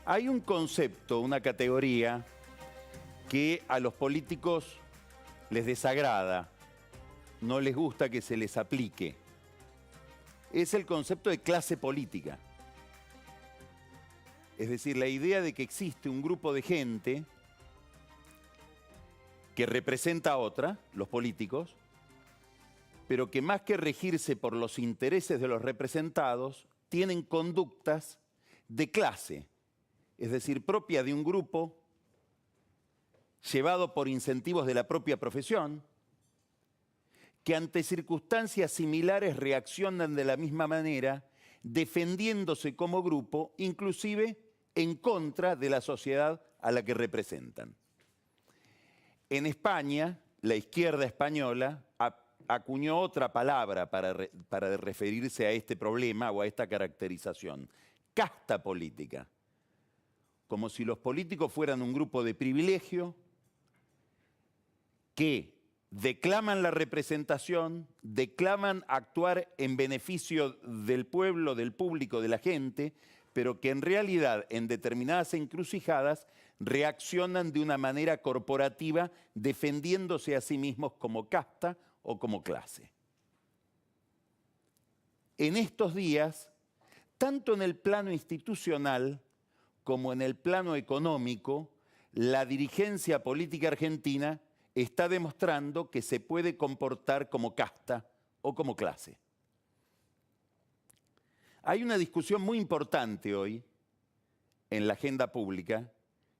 Hay un concepto, una categoría que a los políticos les desagrada, no les gusta que se les aplique. Es el concepto de clase política. Es decir, la idea de que existe un grupo de gente que representa a otra, los políticos, pero que más que regirse por los intereses de los representados, tienen conductas de clase, es decir, propia de un grupo llevado por incentivos de la propia profesión, que ante circunstancias similares reaccionan de la misma manera, defendiéndose como grupo, inclusive en contra de la sociedad a la que representan. En España, la izquierda española acuñó otra palabra para referirse a este problema o a esta caracterización: casta política. Como si los políticos fueran un grupo de privilegio que declaman la representación, declaman actuar en beneficio del pueblo, del público, de la gente, pero que en realidad en determinadas encrucijadas reaccionan de una manera corporativa, defendiéndose a sí mismos como casta o como clase. En estos días, tanto en el plano institucional como en el plano económico, la dirigencia política argentina está demostrando que se puede comportar como casta o como clase. Hay una discusión muy importante hoy en la agenda pública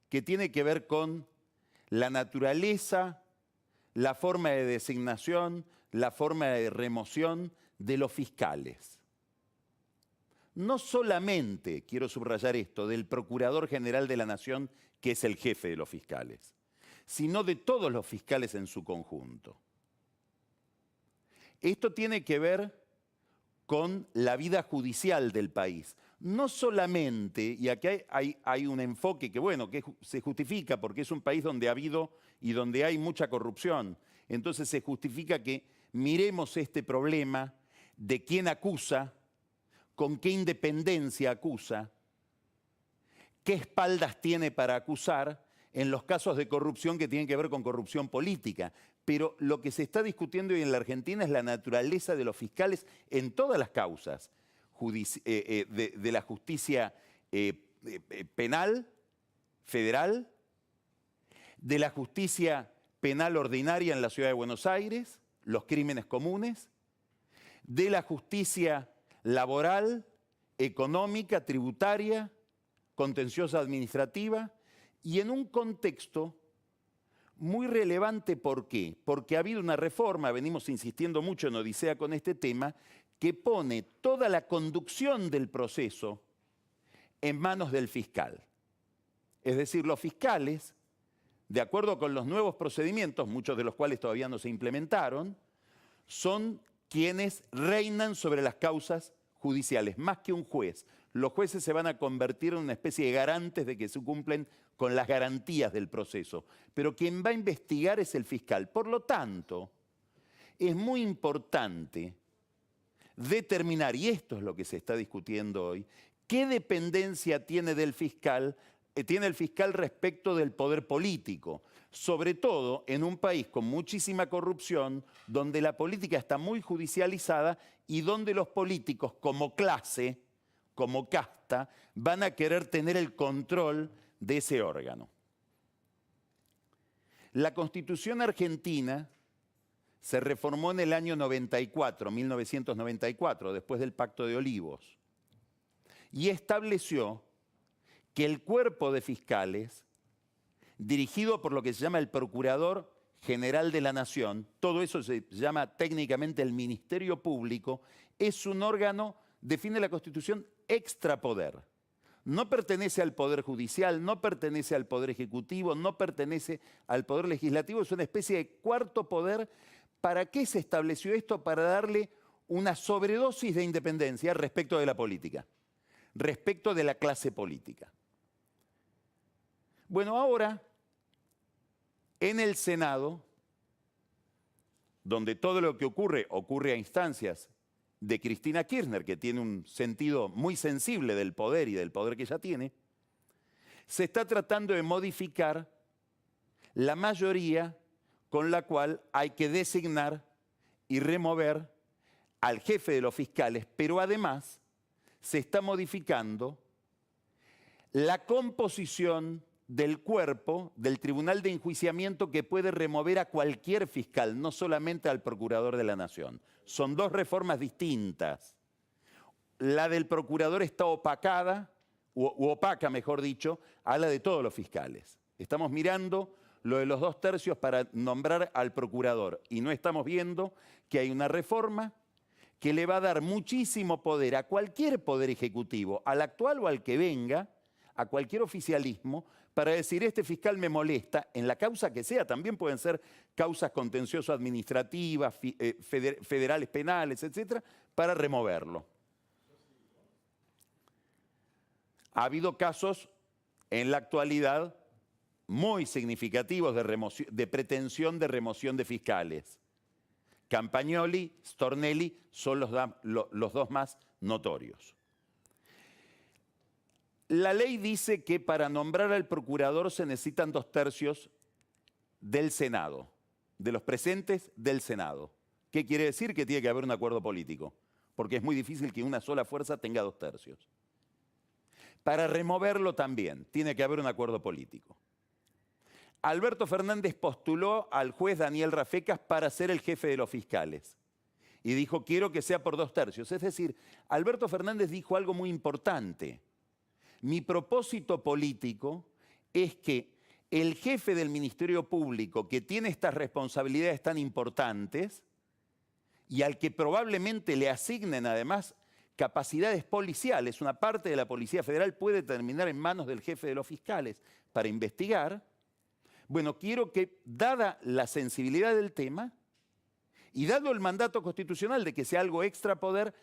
que tiene que ver con la naturaleza, la forma de designación, la forma de remoción de los fiscales. No solamente, quiero subrayar esto, del Procurador General de la Nación, que es el jefe de los fiscales, sino de todos los fiscales en su conjunto. Esto tiene que ver con la vida judicial del país. No solamente, y aquí hay un enfoque que, bueno, que se justifica porque es un país donde ha habido y donde hay mucha corrupción. Entonces se justifica que miremos este problema de quién acusa, con qué independencia acusa, qué espaldas tiene para acusar en los casos de corrupción que tienen que ver con corrupción política. Pero lo que se está discutiendo hoy en la Argentina es la naturaleza de los fiscales en todas las causas de la justicia penal federal, de la justicia penal ordinaria en la Ciudad de Buenos Aires, los crímenes comunes, de la justicia laboral, económica, tributaria, contenciosa administrativa, y en un contexto muy relevante. ¿Por qué? Porque ha habido una reforma, venimos insistiendo mucho en Odisea con este tema, que pone toda la conducción del proceso en manos del fiscal. Es decir, los fiscales, de acuerdo con los nuevos procedimientos, muchos de los cuales todavía no se implementaron, son quienes reinan sobre las causas judiciales, más que un juez. Los jueces se van a convertir en una especie de garantes de que se cumplen con las garantías del proceso, pero quien va a investigar es el fiscal. Por lo tanto, es muy importante determinar, y esto es lo que se está discutiendo hoy, qué dependencia tiene el fiscal respecto del poder político, sobre todo en un país con muchísima corrupción, donde la política está muy judicializada y donde los políticos como clase, como casta, van a querer tener el control de ese órgano. La Constitución argentina se reformó en el año 1994, después del Pacto de Olivos, y estableció que el cuerpo de fiscales, dirigido por lo que se llama el Procurador General de la Nación, todo eso se llama técnicamente el Ministerio Público, es un órgano, define la Constitución, extrapoder. No pertenece al Poder Judicial, no pertenece al Poder Ejecutivo, no pertenece al Poder Legislativo, es una especie de cuarto poder. ¿Para qué se estableció esto? Para darle una sobredosis de independencia respecto de la política, respecto de la clase política. Bueno, ahora, en el Senado, donde todo lo que ocurre a instancias de Cristina Kirchner, que tiene un sentido muy sensible del poder y del poder que ella tiene, Se está tratando de modificar la mayoría con la cual hay que designar y remover al jefe de los fiscales, pero además se está modificando la composición del cuerpo del Tribunal de Enjuiciamiento que puede remover a cualquier fiscal, no solamente al Procurador de la Nación. Son dos reformas distintas. La del Procurador está opacada, u opaca, mejor dicho, a la de todos los fiscales. Estamos mirando lo de los 2/3 para nombrar al Procurador y no estamos viendo que hay una reforma que le va a dar muchísimo poder a cualquier poder ejecutivo, al actual o al que venga, a cualquier oficialismo, para decir, este fiscal me molesta, en la causa que sea, también pueden ser causas contencioso-administrativas, federales penales, etcétera, para removerlo. Ha habido casos en la actualidad muy significativos de pretensión de remoción de fiscales. Campagnoli, Stornelli son los dos más notorios. La ley dice que para nombrar al procurador se necesitan 2/3 del Senado, de los presentes del Senado. ¿Qué quiere decir? Que tiene que haber un acuerdo político, porque es muy difícil que una sola fuerza tenga 2/3. Para removerlo también tiene que haber un acuerdo político. Alberto Fernández postuló al juez Daniel Rafecas para ser el jefe de los fiscales y dijo, quiero que sea por 2/3. Es decir, Alberto Fernández dijo algo muy importante. Mi propósito político es que el jefe del Ministerio Público, que tiene estas responsabilidades tan importantes y al que probablemente le asignen además capacidades policiales, una parte de la Policía Federal puede terminar en manos del jefe de los fiscales para investigar. Bueno, quiero que, dada la sensibilidad del tema y dado el mandato constitucional de que sea algo extrapoder,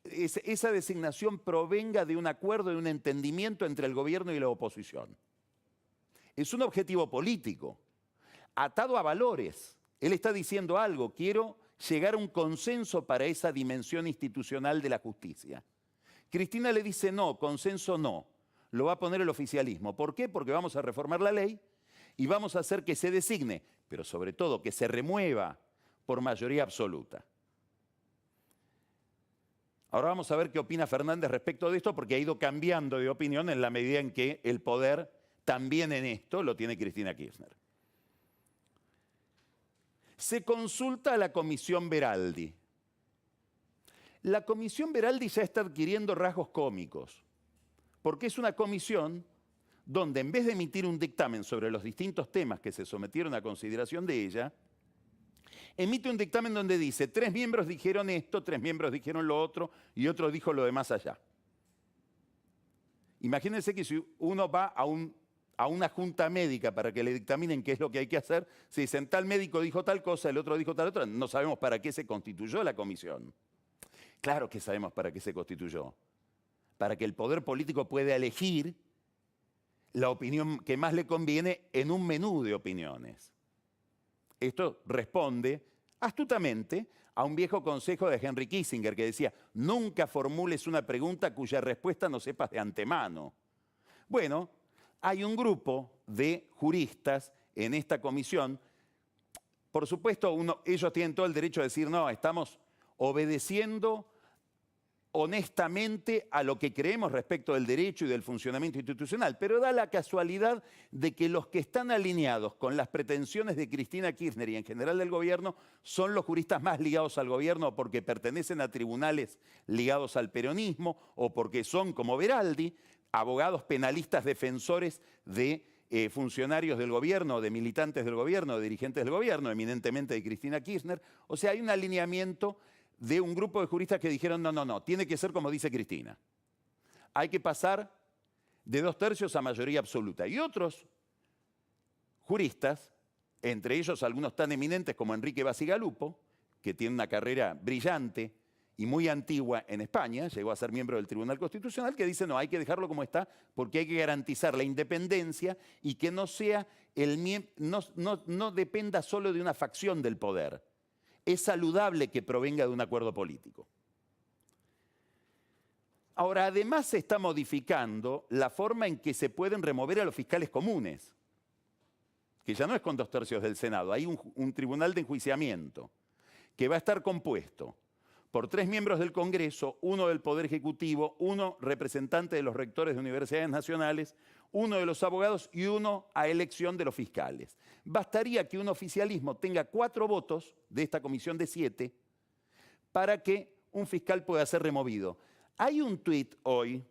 esa designación provenga de un acuerdo, de un entendimiento entre el gobierno y la oposición. Es un objetivo político, atado a valores. Él está diciendo algo, quiero llegar a un consenso para esa dimensión institucional de la justicia. Cristina le dice no, consenso no, lo va a poner el oficialismo. ¿Por qué? Porque vamos a reformar la ley y vamos a hacer que se designe, pero sobre todo que se remueva por mayoría absoluta. Ahora vamos a ver qué opina Fernández respecto de esto, porque ha ido cambiando de opinión en la medida en que el poder también en esto lo tiene Cristina Kirchner. Se consulta a la Comisión Beraldi. La Comisión Beraldi ya está adquiriendo rasgos cómicos, porque es una comisión donde en vez de emitir un dictamen sobre los distintos temas que se sometieron a consideración de ella, emite un dictamen donde dice, 3 miembros dijeron esto, 3 miembros dijeron lo otro y otro dijo lo demás allá. Imagínense que si uno va a una junta médica para que le dictaminen qué es lo que hay que hacer, se dicen tal médico dijo tal cosa, el otro dijo tal otra, no sabemos para qué se constituyó la comisión. Claro que sabemos para qué se constituyó. Para que el poder político pueda elegir la opinión que más le conviene en un menú de opiniones. Esto responde astutamente a un viejo consejo de Henry Kissinger que decía, nunca formules una pregunta cuya respuesta no sepas de antemano. Bueno, hay un grupo de juristas en esta comisión. Por supuesto, ellos tienen todo el derecho a decir, no, estamos obedeciendo honestamente a lo que creemos respecto del derecho y del funcionamiento institucional, pero da la casualidad de que los que están alineados con las pretensiones de Cristina Kirchner y en general del gobierno son los juristas más ligados al gobierno porque pertenecen a tribunales ligados al peronismo o porque son, como Beraldi, abogados penalistas defensores de funcionarios del gobierno, de militantes del gobierno, de dirigentes del gobierno, eminentemente de Cristina Kirchner. O sea, hay un alineamiento de un grupo de juristas que dijeron, no, tiene que ser como dice Cristina. Hay que pasar de 2/3 a mayoría absoluta. Y otros juristas, entre ellos algunos tan eminentes como Enrique Bacigalupo, que tiene una carrera brillante y muy antigua en España, llegó a ser miembro del Tribunal Constitucional, que dice, no, hay que dejarlo como está porque hay que garantizar la independencia y que no sea no dependa solo de una facción del poder. Es saludable que provenga de un acuerdo político. Ahora, además se está modificando la forma en que se pueden remover a los fiscales comunes, que ya no es con 2/3 del Senado, hay un tribunal de enjuiciamiento que va a estar compuesto por 3 miembros del Congreso, 1 del Poder Ejecutivo, 1 representante de los rectores de universidades nacionales, 1 de los abogados y 1 a elección de los fiscales. Bastaría que un oficialismo tenga 4 votos de esta comisión de 7 para que un fiscal pueda ser removido. Hay un tuit hoy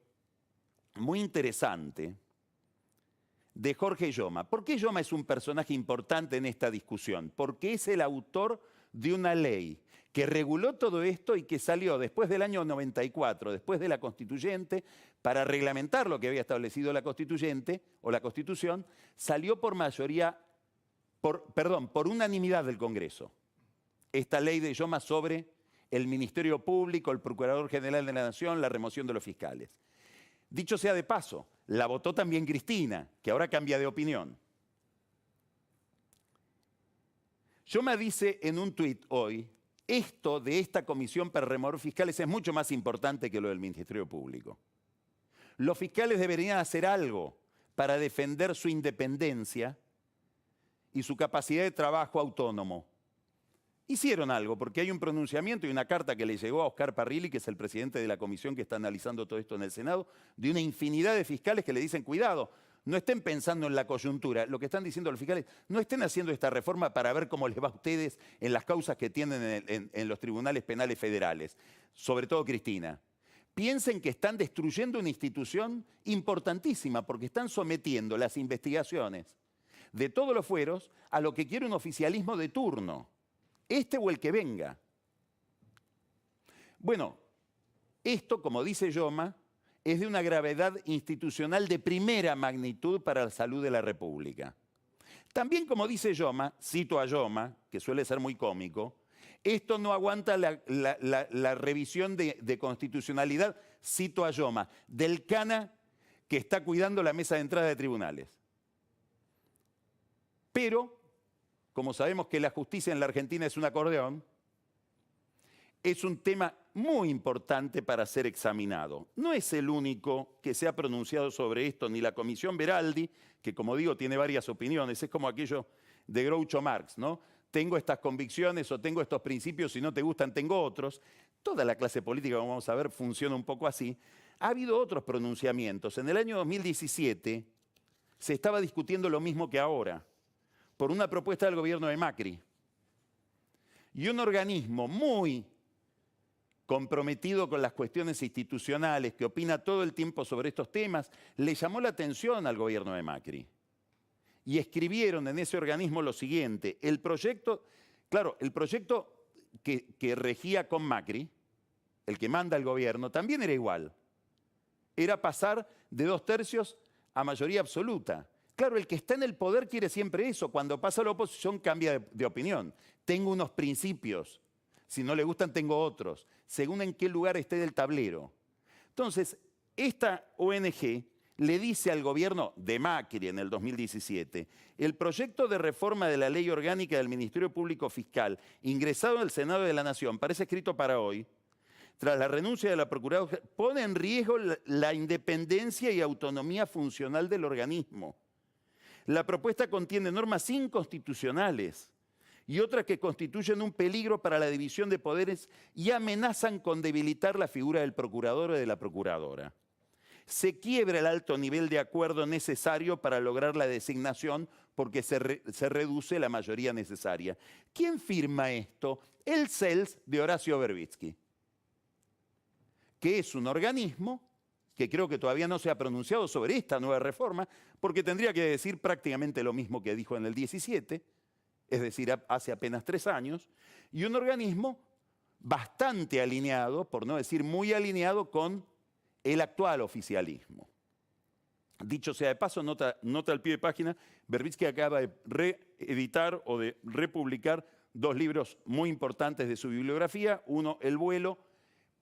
muy interesante de Jorge Yoma. ¿Por qué Yoma es un personaje importante en esta discusión? Porque es el autor de una ley que reguló todo esto y que salió después del año 94, después de la Constituyente, para reglamentar lo que había establecido la Constituyente o la Constitución, salió por mayoría, por unanimidad del Congreso. Esta ley de Yoma sobre el Ministerio Público, el Procurador General de la Nación, la remoción de los fiscales. Dicho sea de paso, la votó también Cristina, que ahora cambia de opinión. Yoma dice en un tuit hoy, esto de esta comisión para remover fiscales es mucho más importante que lo del Ministerio Público. Los fiscales deberían hacer algo para defender su independencia y su capacidad de trabajo autónomo. Hicieron algo, porque hay un pronunciamiento y una carta que le llegó a Oscar Parrilli, que es el presidente de la comisión que está analizando todo esto en el Senado, de una infinidad de fiscales que le dicen, cuidado, no estén pensando en la coyuntura. Lo que están diciendo los fiscales, no estén haciendo esta reforma para ver cómo les va a ustedes en las causas que tienen en los tribunales penales federales, sobre todo Cristina. Piensen que están destruyendo una institución importantísima, porque están sometiendo las investigaciones de todos los fueros a lo que quiere un oficialismo de turno. Este o el que venga. Bueno, esto, como dice Yoma, es de una gravedad institucional de primera magnitud para la salud de la República. También, como dice Yoma, cito a Yoma, que suele ser muy cómico, esto no aguanta la revisión de constitucionalidad, cito a Yoma, del cana que está cuidando la mesa de entrada de tribunales. Pero como sabemos que la justicia en la Argentina es un acordeón, es un tema muy importante para ser examinado. No es el único que se ha pronunciado sobre esto, ni la Comisión Veraldi, que como digo tiene varias opiniones, es como aquello de Groucho Marx, ¿no? Tengo estas convicciones o tengo estos principios, si no te gustan tengo otros. Toda la clase política, como vamos a ver, funciona un poco así. Ha habido otros pronunciamientos. En el año 2017 se estaba discutiendo lo mismo que ahora, por una propuesta del gobierno de Macri. Y un organismo muy comprometido con las cuestiones institucionales, que opina todo el tiempo sobre estos temas, le llamó la atención al gobierno de Macri. Y escribieron en ese organismo lo siguiente, el proyecto que regía con Macri, el que manda el gobierno, también era igual. Era pasar de 2/3 a mayoría absoluta. Claro, el que está en el poder quiere siempre eso. Cuando pasa a la oposición cambia de opinión. Tengo unos principios. Si no le gustan, tengo otros. Según en qué lugar esté del tablero. Entonces, esta ONG le dice al gobierno de Macri en el 2017, el proyecto de reforma de la ley orgánica del Ministerio Público Fiscal, ingresado en el Senado de la Nación, parece escrito para hoy, tras la renuncia de la Procuraduría, pone en riesgo la independencia y autonomía funcional del organismo. La propuesta contiene normas inconstitucionales y otras que constituyen un peligro para la división de poderes y amenazan con debilitar la figura del procurador o de la procuradora. Se quiebra el alto nivel de acuerdo necesario para lograr la designación porque se reduce la mayoría necesaria. ¿Quién firma esto? El CELS de Horacio Verbitsky, que es un organismo que creo que todavía no se ha pronunciado sobre esta nueva reforma, porque tendría que decir prácticamente lo mismo que dijo en el 17, es decir, hace apenas 3 años, y un organismo bastante alineado, por no decir muy alineado, con el actual oficialismo. Dicho sea de paso, nota al pie de página, Verbitsky acaba de reeditar o de republicar 2 libros muy importantes de su bibliografía, uno, El vuelo,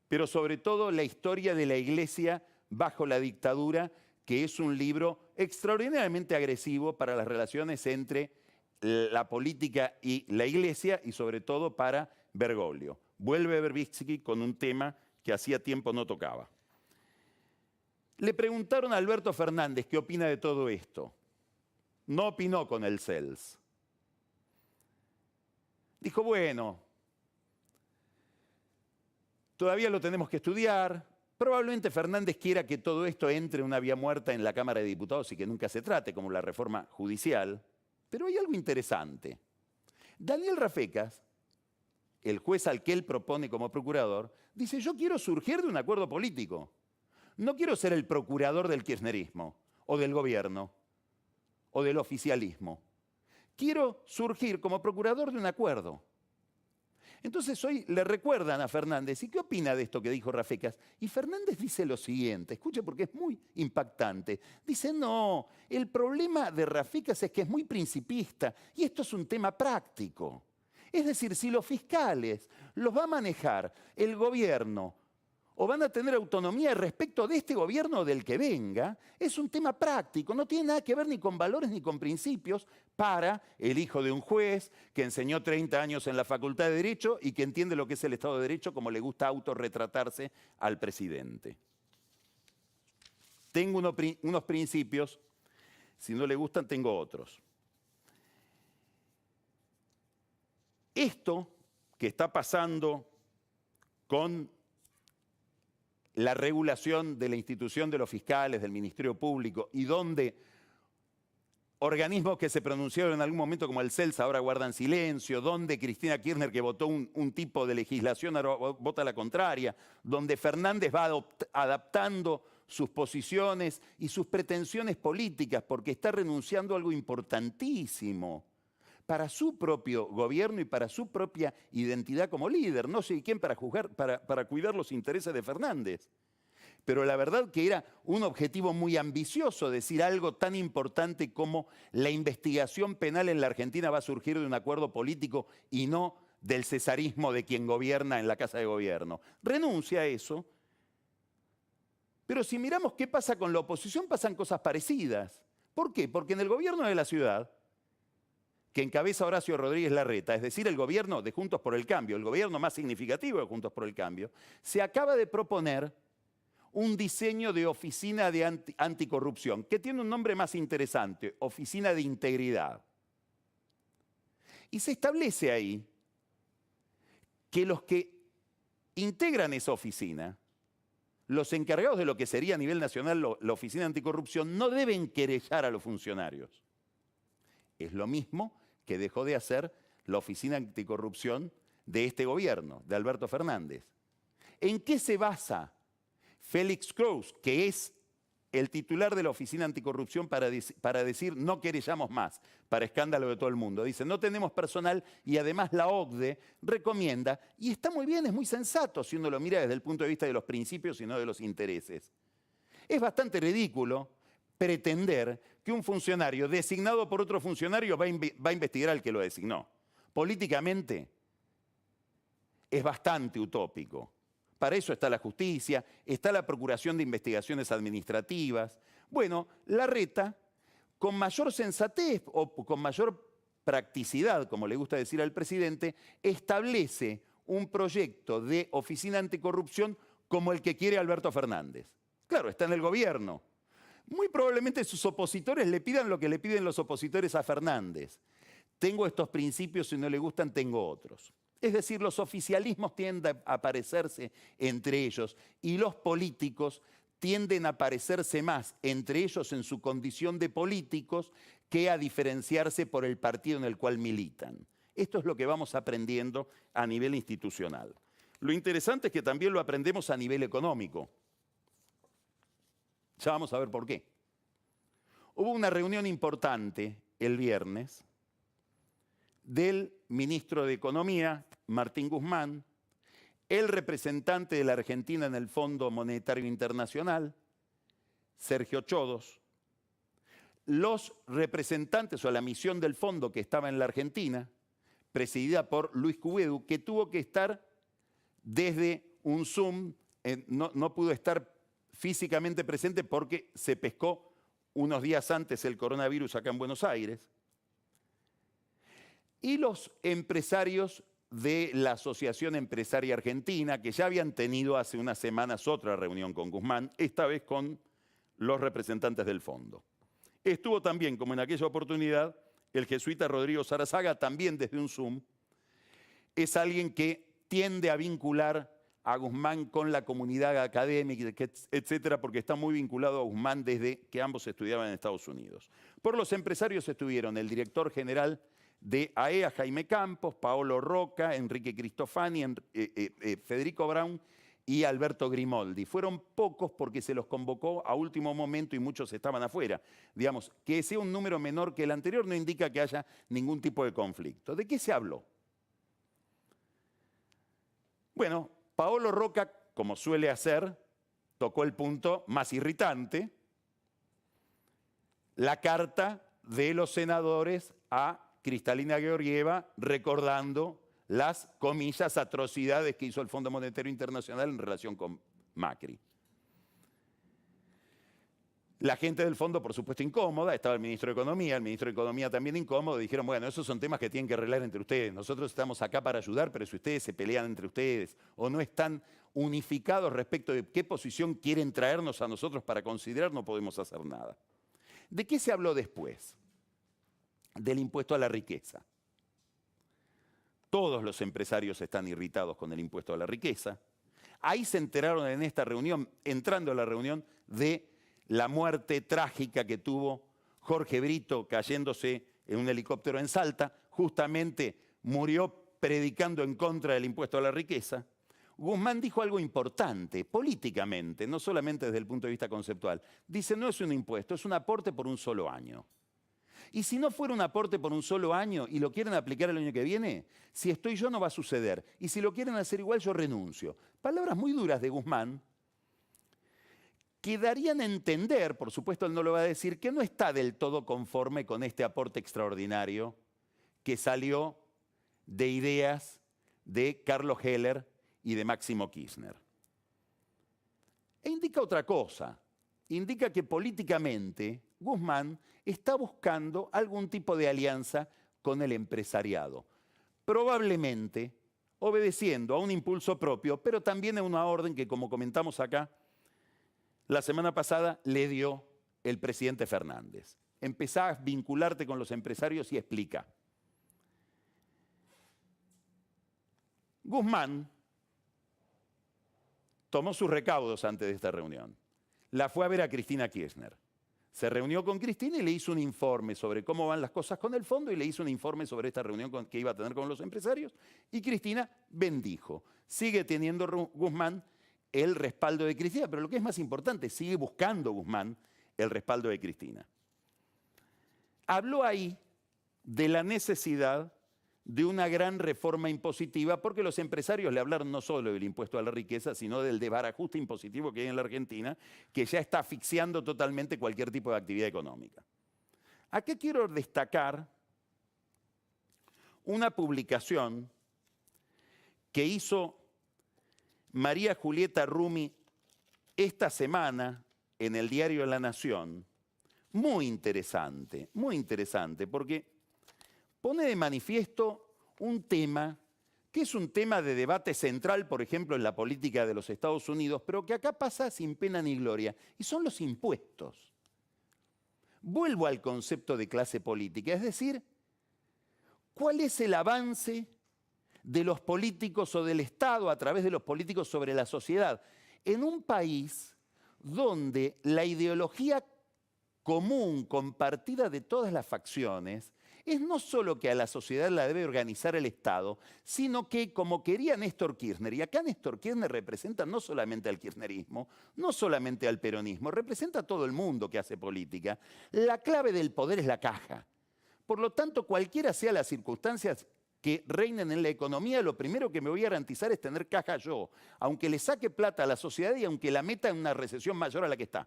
pero sobre todo la historia de la Iglesia bajo la dictadura, que es un libro extraordinariamente agresivo para las relaciones entre la política y la Iglesia y sobre todo para Bergoglio. Vuelve Verbitsky con un tema que hacía tiempo no tocaba. Le preguntaron a Alberto Fernández qué opina de todo esto. No opinó con el CELS. Dijo, bueno, todavía lo tenemos que estudiar. Probablemente Fernández quiera que todo esto entre en una vía muerta en la Cámara de Diputados y que nunca se trate, como la reforma judicial. Pero hay algo interesante. Daniel Rafecas, el juez al que él propone como procurador, dice, yo quiero surgir de un acuerdo político. No quiero ser el procurador del kirchnerismo, o del gobierno, o del oficialismo. Quiero surgir como procurador de un acuerdo. Entonces hoy le recuerdan a Fernández, ¿y qué opina de esto que dijo Rafecas? Y Fernández dice lo siguiente, escuche porque es muy impactante. Dice, no, el problema de Rafecas es que es muy principista y esto es un tema práctico. Es decir, si los fiscales los va a manejar el gobierno o van a tener autonomía respecto de este gobierno o del que venga, es un tema práctico, no tiene nada que ver ni con valores ni con principios para el hijo de un juez que enseñó 30 años en la Facultad de Derecho y que entiende lo que es el Estado de Derecho como le gusta autorretratarse al presidente. Tengo unos principios, si no le gustan tengo otros. Esto que está pasando con la regulación de la institución de los fiscales, del Ministerio Público, y donde organismos que se pronunciaron en algún momento como el CELS ahora guardan silencio, donde Cristina Kirchner, que votó un tipo de legislación, ahora vota la contraria, donde Fernández va adaptando sus posiciones y sus pretensiones políticas porque está renunciando a algo importantísimo para su propio gobierno y para su propia identidad como líder. No sé quién para cuidar los intereses de Fernández. Pero la verdad que era un objetivo muy ambicioso decir algo tan importante como la investigación penal en la Argentina va a surgir de un acuerdo político y no del cesarismo de quien gobierna en la Casa de Gobierno. Renuncia a eso. Pero si miramos qué pasa con la oposición, pasan cosas parecidas. ¿Por qué? Porque en el gobierno de la ciudad, que encabeza Horacio Rodríguez Larreta, es decir, el gobierno de Juntos por el Cambio, el gobierno más significativo de Juntos por el Cambio, se acaba de proponer un diseño de oficina de anticorrupción, que tiene un nombre más interesante, Oficina de Integridad. Y se establece ahí que los que integran esa oficina, los encargados de lo que sería a nivel nacional la Oficina Anticorrupción, no deben querellar a los funcionarios. Es lo mismo que dejó de hacer la Oficina Anticorrupción de este gobierno, de Alberto Fernández. ¿En qué se basa Félix Kraus, que es el titular de la Oficina Anticorrupción, para decir no querellamos más, para escándalo de todo el mundo? Dice, no tenemos personal y además la OCDE recomienda, y está muy bien, es muy sensato si uno lo mira desde el punto de vista de los principios y no de los intereses. Es bastante ridículo pretender que un funcionario designado por otro funcionario va a investigar al que lo designó. Políticamente es bastante utópico. Para eso está la justicia, está la Procuración de Investigaciones Administrativas. Bueno, Larreta, con mayor sensatez o con mayor practicidad, como le gusta decir al presidente, establece un proyecto de oficina anticorrupción como el que quiere Alberto Fernández. Claro, está en el gobierno. Muy probablemente sus opositores le pidan lo que le piden los opositores a Fernández. Tengo estos principios, si no le gustan, tengo otros. Es decir, los oficialismos tienden a parecerse entre ellos y los políticos tienden a parecerse más entre ellos en su condición de políticos que a diferenciarse por el partido en el cual militan. Esto es lo que vamos aprendiendo a nivel institucional. Lo interesante es que también lo aprendemos a nivel económico. Ya vamos a ver por qué. Hubo una reunión importante el viernes del ministro de Economía, Martín Guzmán, el representante de la Argentina en el Fondo Monetario Internacional, Sergio Chodos, los representantes o la misión del fondo que estaba en la Argentina, presidida por Luis Cubedu, que tuvo que estar desde un Zoom, no pudo estar físicamente presente porque se pescó unos días antes el coronavirus acá en Buenos Aires, y los empresarios de la Asociación Empresaria Argentina, que ya habían tenido hace unas semanas otra reunión con Guzmán, esta vez con los representantes del fondo. Estuvo también, como en aquella oportunidad, el jesuita Rodrigo Sarazaga, también desde un Zoom. Es alguien que tiende a vincular a Guzmán con la comunidad académica, etcétera, porque está muy vinculado a Guzmán desde que ambos estudiaban en Estados Unidos. Por los empresarios estuvieron el director general de AEA, Jaime Campos, Paolo Roca, Enrique Cristofani, Federico Braun y Alberto Grimoldi. Fueron pocos porque se los convocó a último momento y muchos estaban afuera. Digamos, que sea un número menor que el anterior no indica que haya ningún tipo de conflicto. ¿De qué se habló? Bueno, Paolo Roca, como suele hacer, tocó el punto más irritante, la carta de los senadores a Kristalina Georgieva recordando las, comillas, atrocidades que hizo el Fondo Monetario Internacional en relación con Macri. La gente del fondo, por supuesto, incómoda, estaba el ministro de Economía también incómodo, dijeron, bueno, esos son temas que tienen que arreglar entre ustedes, nosotros estamos acá para ayudar, pero si ustedes se pelean entre ustedes o no están unificados respecto de qué posición quieren traernos a nosotros para considerar, no podemos hacer nada. ¿De qué se habló después? Del impuesto a la riqueza. Todos los empresarios están irritados con el impuesto a la riqueza. Ahí se enteraron en esta reunión, entrando a la reunión, de la muerte trágica que tuvo Jorge Brito cayéndose en un helicóptero en Salta. Justamente murió predicando en contra del impuesto a la riqueza. Guzmán dijo algo importante, políticamente, no solamente desde el punto de vista conceptual. Dice, no es un impuesto, es un aporte por un solo año. Y si no fuera un aporte por un solo año y lo quieren aplicar el año que viene, si estoy yo no va a suceder. Y si lo quieren hacer igual, yo renuncio. Palabras muy duras de Guzmán que darían a entender, por supuesto él no lo va a decir, que no está del todo conforme con este aporte extraordinario que salió de ideas de Carlos Heller y de Máximo Kirchner. E indica otra cosa, indica que políticamente Guzmán está buscando algún tipo de alianza con el empresariado, probablemente obedeciendo a un impulso propio, pero también a una orden que, como comentamos acá, la semana pasada le dio el presidente Fernández. Empezá a vincularte con los empresarios y explica. Guzmán tomó sus recaudos antes de esta reunión. La fue a ver a Cristina Kirchner. Se reunió con Cristina y le hizo un informe sobre cómo van las cosas con el fondo y le hizo un informe sobre esta reunión que iba a tener con los empresarios. Y Cristina bendijo. Sigue teniendo Guzmán el respaldo de Cristina, pero lo que es más importante, sigue buscando Guzmán el respaldo de Cristina. Habló ahí de la necesidad de una gran reforma impositiva, porque los empresarios le hablaron no solo del impuesto a la riqueza, sino del desbarajuste impositivo que hay en la Argentina, que ya está asfixiando totalmente cualquier tipo de actividad económica. Aquí quiero destacar una publicación que hizo María Julieta Rumi esta semana en el diario La Nación, muy interesante, porque pone de manifiesto un tema que es un tema de debate central, por ejemplo, en la política de los Estados Unidos, pero que acá pasa sin pena ni gloria, y son los impuestos. Vuelvo al concepto de clase política, es decir, ¿cuál es el avance de los políticos o del Estado a través de los políticos sobre la sociedad? En un país donde la ideología común, compartida de todas las facciones, es no solo que a la sociedad la debe organizar el Estado, sino que, como quería Néstor Kirchner, y acá Néstor Kirchner representa no solamente al kirchnerismo, no solamente al peronismo, representa a todo el mundo que hace política, la clave del poder es la caja. Por lo tanto, cualquiera sean las circunstancias que reinen en la economía, lo primero que me voy a garantizar es tener caja yo, aunque le saque plata a la sociedad y aunque la meta en una recesión mayor a la que está.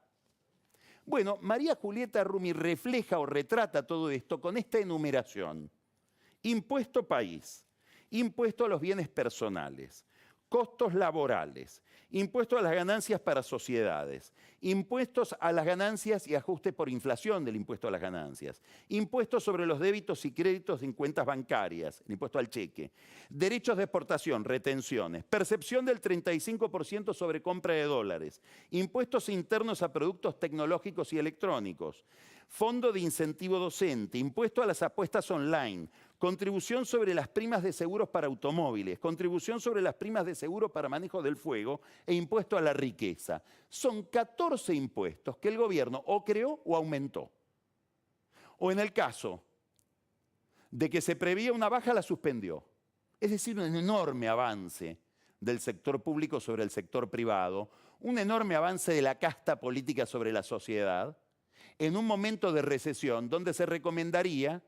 Bueno, María Julieta Rumi refleja o retrata todo esto con esta enumeración. Impuesto país, impuesto a los bienes personales, costos laborales, impuestos a las ganancias para sociedades, impuestos a las ganancias y ajuste por inflación del impuesto a las ganancias, impuestos sobre los débitos y créditos en cuentas bancarias, el impuesto al cheque, derechos de exportación, retenciones, percepción del 35% sobre compra de dólares, impuestos internos a productos tecnológicos y electrónicos, fondo de incentivo docente, impuesto a las apuestas online, contribución sobre las primas de seguros para automóviles, contribución sobre las primas de seguro para manejo del fuego e impuesto a la riqueza. Son 14 impuestos que el gobierno o creó o aumentó. O en el caso de que se prevía una baja, la suspendió. Es decir, un enorme avance del sector público sobre el sector privado, un enorme avance de la casta política sobre la sociedad, en un momento de recesión donde se recomendaría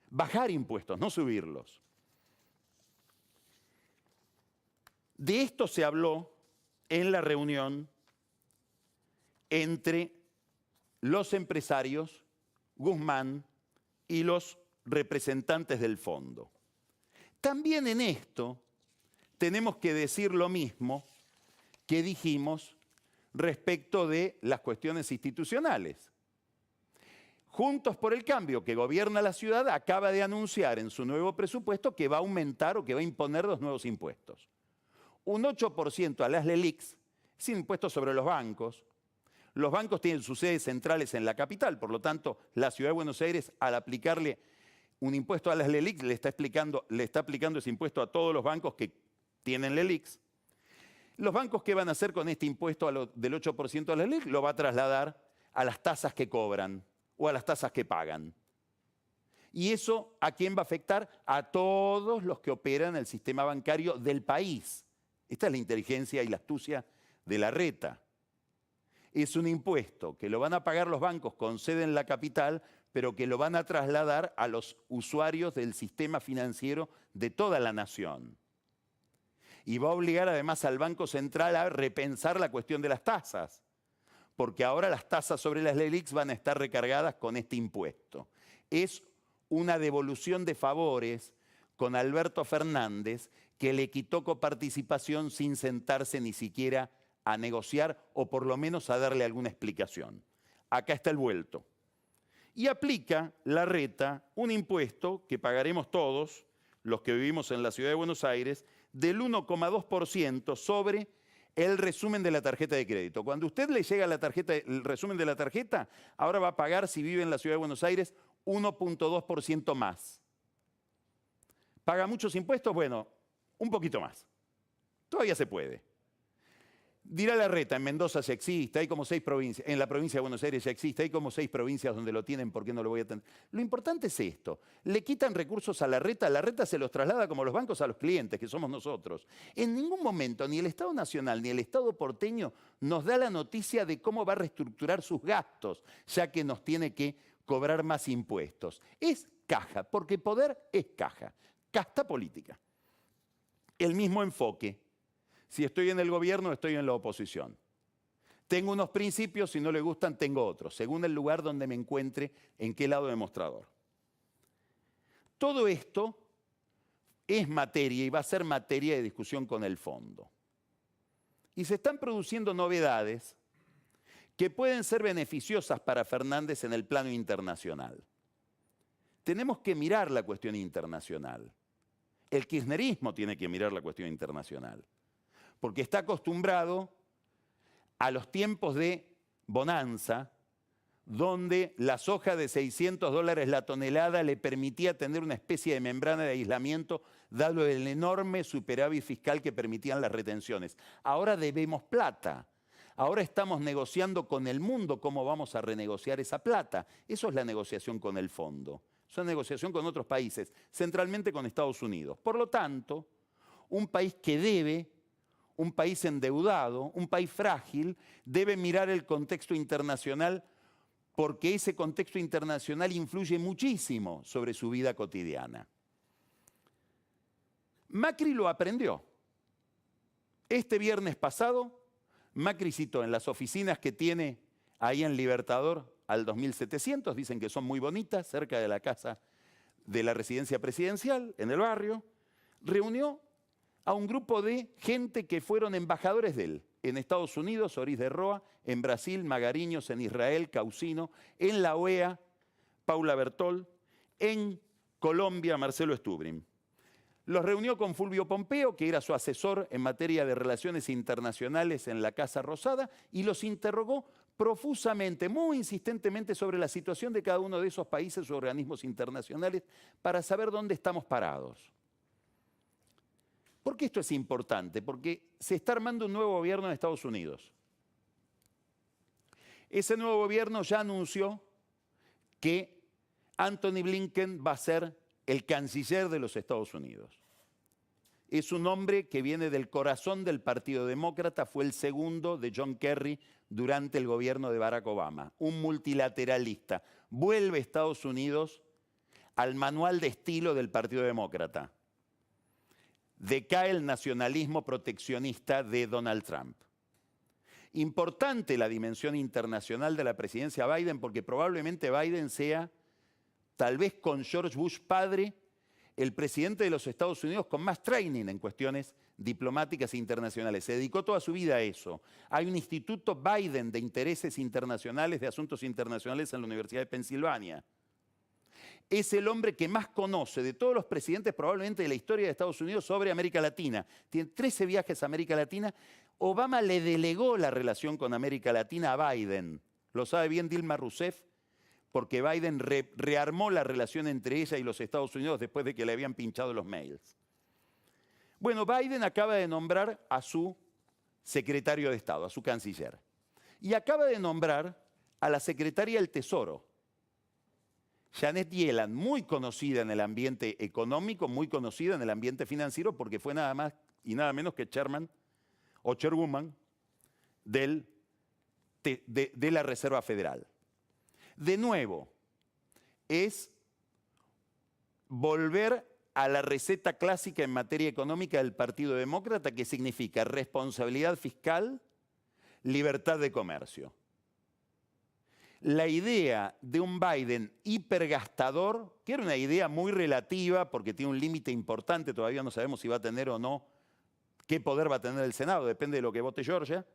bajar impuestos, no subirlos. De esto se habló en la reunión entre los empresarios, Guzmán y los representantes del fondo. También en esto tenemos que decir lo mismo que dijimos respecto de las cuestiones institucionales. Juntos por el Cambio, que gobierna la ciudad, acaba de anunciar en su nuevo presupuesto que va a aumentar o que va a imponer 2 nuevos impuestos. Un 8% a las LELIQs, sin impuestos sobre los bancos. Los bancos tienen sus sedes centrales en la capital, por lo tanto, la ciudad de Buenos Aires, al aplicarle un impuesto a las LELIQs, le está aplicando ese impuesto a todos los bancos que tienen LELIQs. Los bancos, ¿qué van a hacer con este impuesto del 8% a las LELIQs? Lo va a trasladar a las tasas que cobran o a las tasas que pagan. ¿Y eso a quién va a afectar? A todos los que operan el sistema bancario del país. Esta es la inteligencia y la astucia de Larreta. Es un impuesto que lo van a pagar los bancos con sede en la capital, pero que lo van a trasladar a los usuarios del sistema financiero de toda la nación. Y va a obligar además al Banco Central a repensar la cuestión de las tasas, porque ahora las tasas sobre las LELIQs van a estar recargadas con este impuesto. Es una devolución de favores con Alberto Fernández, que le quitó coparticipación sin sentarse ni siquiera a negociar o por lo menos a darle alguna explicación. Acá está el vuelto. Y aplica Larreta un impuesto que pagaremos todos, los que vivimos en la ciudad de Buenos Aires, del 1,2% sobre el resumen de la tarjeta de crédito. Cuando a usted le llega el resumen de la tarjeta, ahora va a pagar, si vive en la ciudad de Buenos Aires, 1,2% más. ¿Paga muchos impuestos? Bueno, un poquito más. Todavía se puede. Dirá Larreta, en Mendoza ya existe, hay como 6 provincias, en la provincia de Buenos Aires ya existe, hay como 6 provincias donde lo tienen, ¿por qué no lo voy a tener? Lo importante es esto, le quitan recursos a Larreta se los traslada como los bancos a los clientes, que somos nosotros. En ningún momento ni el Estado Nacional ni el Estado porteño nos da la noticia de cómo va a reestructurar sus gastos, ya que nos tiene que cobrar más impuestos. Es caja, porque poder es caja, casta política. El mismo enfoque. Si estoy en el gobierno, estoy en la oposición. Tengo unos principios, si no le gustan, tengo otros, según el lugar donde me encuentre, en qué lado del mostrador. Todo esto es materia y va a ser materia de discusión con el fondo. Y se están produciendo novedades que pueden ser beneficiosas para Fernández en el plano internacional. Tenemos que mirar la cuestión internacional. El kirchnerismo tiene que mirar la cuestión internacional, porque está acostumbrado a los tiempos de bonanza, donde la soja de $600 la tonelada le permitía tener una especie de membrana de aislamiento, dado el enorme superávit fiscal que permitían las retenciones. Ahora debemos plata. Ahora estamos negociando con el mundo cómo vamos a renegociar esa plata. Eso es la negociación con el fondo. Es una negociación con otros países, centralmente con Estados Unidos. Por lo tanto, un país que debe, un país endeudado, un país frágil, debe mirar el contexto internacional, porque ese contexto internacional influye muchísimo sobre su vida cotidiana. Macri lo aprendió. Este viernes pasado, Macri citó en las oficinas que tiene ahí en Libertador al 2700, dicen que son muy bonitas, cerca de la casa de la residencia presidencial, en el barrio, reunió a un grupo de gente que fueron embajadores de él. En Estados Unidos, Oris de Roa, en Brasil, Magariños, en Israel, Causino, en la OEA, Paula Bertol, en Colombia, Marcelo Stubrin. Los reunió con Fulvio Pompeo, que era su asesor en materia de relaciones internacionales en la Casa Rosada, y los interrogó profusamente, muy insistentemente sobre la situación de cada uno de esos países o organismos internacionales para saber dónde estamos parados. ¿Por qué esto es importante? Porque se está armando un nuevo gobierno en Estados Unidos. Ese nuevo gobierno ya anunció que Antony Blinken va a ser el canciller de los Estados Unidos. Es un hombre que viene del corazón del Partido Demócrata, fue el segundo de John Kerry durante el gobierno de Barack Obama, un multilateralista. Vuelve Estados Unidos al manual de estilo del Partido Demócrata. Decae el nacionalismo proteccionista de Donald Trump. Importante la dimensión internacional de la presidencia Biden, porque probablemente Biden sea, tal vez con George Bush padre, el presidente de los Estados Unidos con más training en cuestiones diplomáticas e internacionales. Se dedicó toda su vida a eso. Hay un instituto Biden de intereses internacionales, de asuntos internacionales en la Universidad de Pensilvania. Es el hombre que más conoce de todos los presidentes probablemente de la historia de Estados Unidos sobre América Latina. Tiene 13 viajes a América Latina. Obama le delegó la relación con América Latina a Biden. Lo sabe bien Dilma Rousseff, porque Biden rearmó la relación entre ella y los Estados Unidos después de que le habían pinchado los mails. Bueno, Biden acaba de nombrar a su secretario de Estado, a su canciller. Y acaba de nombrar a la secretaria del Tesoro, Janet Yellen, muy conocida en el ambiente económico, muy conocida en el ambiente financiero, porque fue nada más y nada menos que chairman o chairwoman de la Reserva Federal. De nuevo, es volver a la receta clásica en materia económica del Partido Demócrata, que significa responsabilidad fiscal, libertad de comercio. La idea de un Biden hipergastador, que era una idea muy relativa porque tiene un límite importante, todavía no sabemos si va a tener o no, qué poder va a tener el Senado, depende de lo que vote Georgia.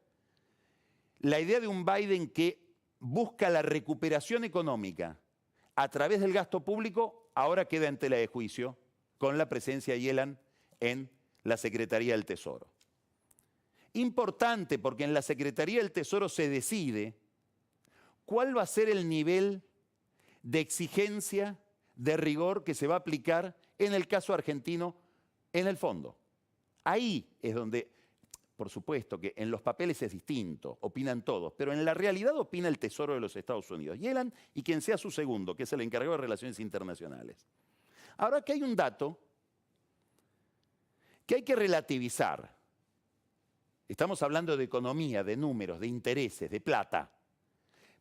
La idea de un Biden que busca la recuperación económica a través del gasto público, ahora queda en tela de juicio con la presencia de Yellen en la Secretaría del Tesoro. Importante porque en la Secretaría del Tesoro se decide cuál va a ser el nivel de exigencia, de rigor que se va a aplicar en el caso argentino en el fondo. Ahí es donde, por supuesto que en los papeles es distinto, opinan todos, pero en la realidad opina el Tesoro de los Estados Unidos. Yellen y quien sea su segundo, que es el encargado de Relaciones Internacionales. Ahora que hay un dato que hay que relativizar. Estamos hablando de economía, de números, de intereses, de plata.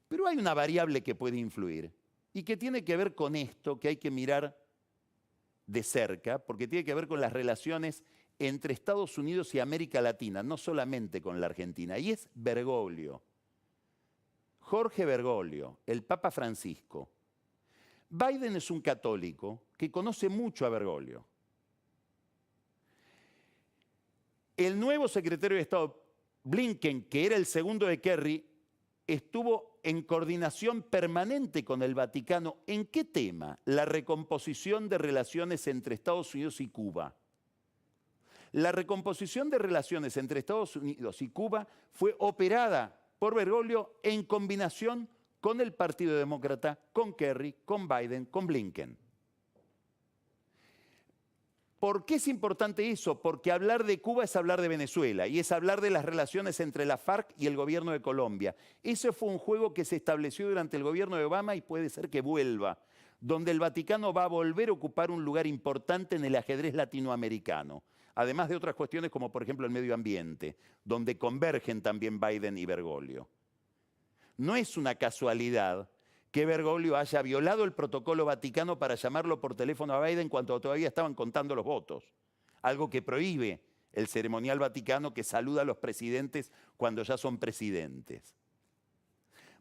Pero hay una variable que puede influir y que tiene que ver con esto que hay que mirar de cerca, porque tiene que ver con las relaciones entre Estados Unidos y América Latina, no solamente con la Argentina, y es Bergoglio. Jorge Bergoglio, el Papa Francisco. Biden es un católico que conoce mucho a Bergoglio. El nuevo secretario de Estado, Blinken, que era el segundo de Kerry, estuvo en coordinación permanente con el Vaticano. ¿En qué tema? La recomposición de relaciones entre Estados Unidos y Cuba. La recomposición de relaciones entre Estados Unidos y Cuba fue operada por Bergoglio en combinación con el Partido Demócrata, con Kerry, con Biden, con Blinken. ¿Por qué es importante eso? Porque hablar de Cuba es hablar de Venezuela y es hablar de las relaciones entre la FARC y el gobierno de Colombia. Ese fue un juego que se estableció durante el gobierno de Obama y puede ser que vuelva, donde el Vaticano va a volver a ocupar un lugar importante en el ajedrez latinoamericano, además de otras cuestiones como por ejemplo el medio ambiente, donde convergen también Biden y Bergoglio. No es una casualidad que Bergoglio haya violado el protocolo vaticano para llamarlo por teléfono a Biden cuando todavía estaban contando los votos. Algo que prohíbe el ceremonial vaticano que saluda a los presidentes cuando ya son presidentes.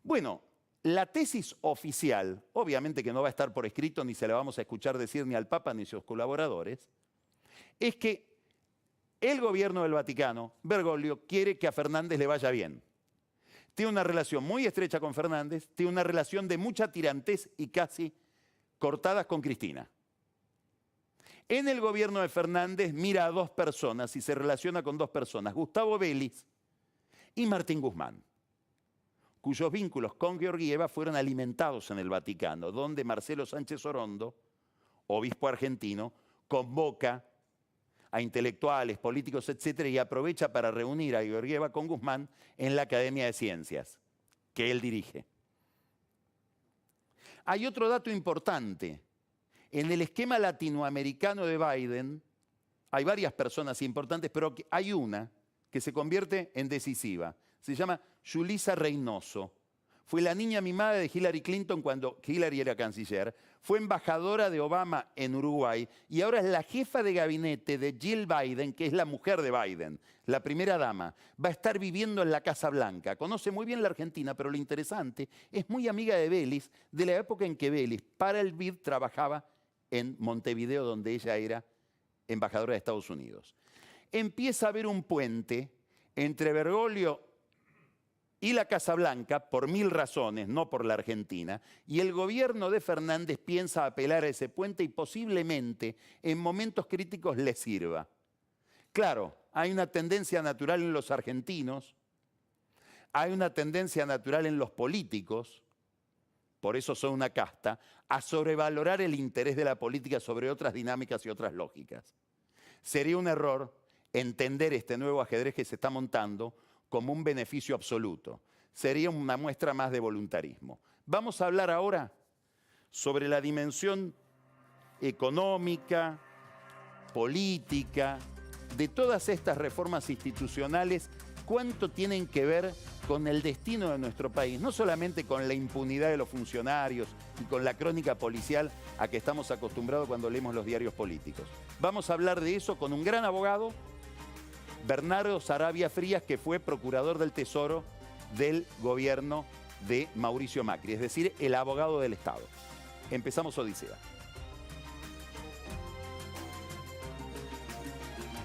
Bueno, la tesis oficial, obviamente que no va a estar por escrito ni se la vamos a escuchar decir ni al Papa ni a sus colaboradores, es que El gobierno del Vaticano, Bergoglio, quiere que a Fernández le vaya bien. Tiene una relación muy estrecha con Fernández, tiene una relación de mucha tirantez y casi cortadas con Cristina. En el gobierno de Fernández mira a dos personas y se relaciona con dos personas, Gustavo Vélez y Martín Guzmán, cuyos vínculos con Georgieva fueron alimentados en el Vaticano, donde Marcelo Sánchez Orondo, obispo argentino, convoca a intelectuales, políticos, etcétera, y aprovecha para reunir a Georgieva con Guzmán en la Academia de Ciencias, que él dirige. Hay otro dato importante. En el esquema latinoamericano de Biden hay varias personas importantes, pero hay una que se convierte en decisiva. Se llama Yulisa Reynoso. Fue la niña mimada de Hillary Clinton cuando Hillary era canciller. Fue embajadora de Obama en Uruguay y ahora es la jefa de gabinete de Jill Biden, que es la mujer de Biden, la primera dama. Va a estar viviendo en la Casa Blanca. Conoce muy bien la Argentina, pero lo interesante, es muy amiga de Vélez, de la época en que Vélez para el BID trabajaba en Montevideo, donde ella era embajadora de Estados Unidos. Empieza a haber un puente entre Bergoglio y la Casa Blanca, por 1000 razones, no por la Argentina, y el gobierno de Fernández piensa apelar a ese puente y posiblemente en momentos críticos le sirva. Claro, hay una tendencia natural en los argentinos, hay una tendencia natural en los políticos, por eso son una casta, a sobrevalorar el interés de la política sobre otras dinámicas y otras lógicas. Sería un error entender este nuevo ajedrez que se está montando como un beneficio absoluto. Sería una muestra más de voluntarismo. Vamos a hablar ahora sobre la dimensión económica, política, de todas estas reformas institucionales, cuánto tienen que ver con el destino de nuestro país, no solamente con la impunidad de los funcionarios y con la crónica policial a que estamos acostumbrados cuando leemos los diarios políticos. Vamos a hablar de eso con un gran abogado, Bernardo Saravia Frías, que fue procurador del Tesoro del gobierno de Mauricio Macri, es decir, el abogado del Estado. Empezamos Odisea.